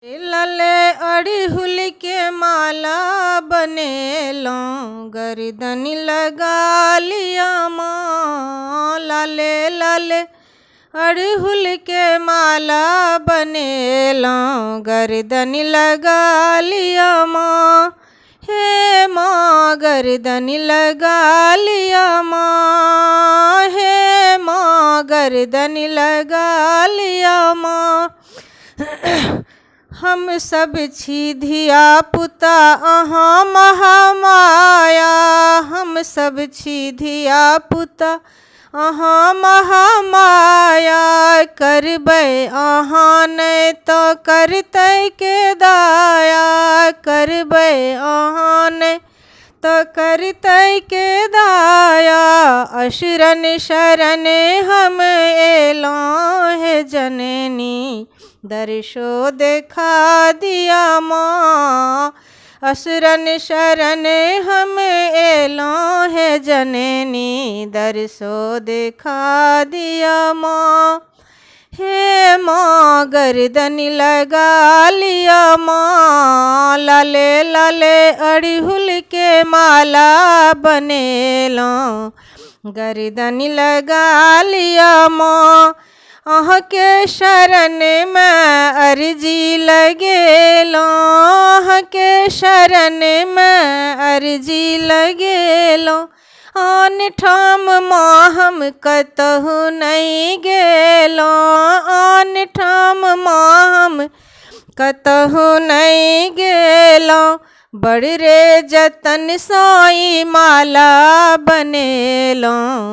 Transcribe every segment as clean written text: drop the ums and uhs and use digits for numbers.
लले अड़हुल के माला बनेलो, गर्दन लगा लिया माँ। लाले लाले अड़हुल के माला बनेलो, गर्दन लगा लिया माँ। हे माँ गर्दन लगा लिया माँ, हे माँ गर्दन लगा लिया माँ। हम सब छी धिया पुता अहाँ महामाया, हम सब छी धिया पुता अहाँ महामाया। करबै अहाँ नहीं तो करतै के दाया, करबै अहाँ नहीं तो करतै के दाया। असुरन शरण हम एलों हे जननी, दर्शो देखा दिया माँ। असुरन शरण हम एलों हे जननी, दर्शो देखा दिया माँ। हे माँ गर्दन लगा लिया माँ। लाले लाले अड़हुल के माला बनेलो, गर्दन लगा लिया माँ। अहाँ के शरण में अर्जी लगेलो, अहाँ के शरण में अर्जी लगेलो। आन ठाम माँ हम कतहु नहीं गेलो, आन ठाम माँ हम कतहु नहीं गेलो। बड़ रे जतन साई माला बनेलो,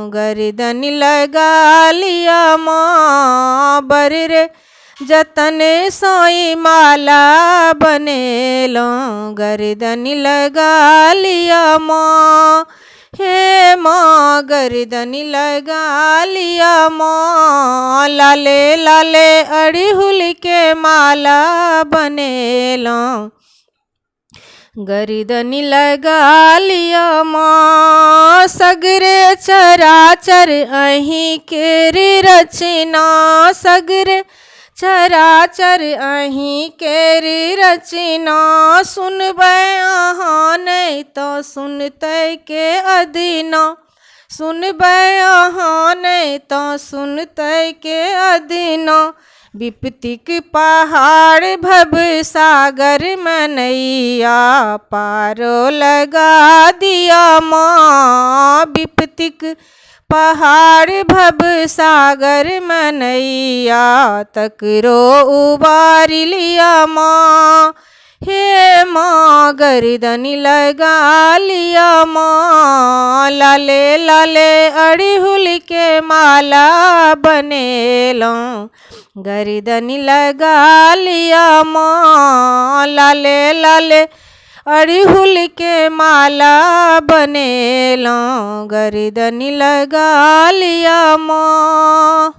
गर्दन लगा लिया माँ। बड़ रे जतन साई माला बनेलो, गर्दन लगा लिया माँ। हे माँ गर्दन लगा लिया माँ। लाले लाले अड़हुल के माला बनेलो, गर्दन लगा लिया माँ। सगरे चराचर अहीं केरी रचना, सगरे चराचर अहीं केरी रचना। सुनबै अहाँ नहीं तो सुनतै के अदीना, सुनबै अहाँ नहीं तो सुनतै के अदीना। विपतिक पहाड़ भव सागर मनैया, पारो लगा दिया माँ। विपतिक पहाड़ भव सागर मनैया, तकरो उबार लिया माँ। हे माँ गर्दन लगा लिया माँ। लाले लाले अड़हुल के माला बनेलो, गर्दन लगा लिया माँ। लाले लाले अड़हुल के माला बनेलो, गर्दन लगा लिया माँ।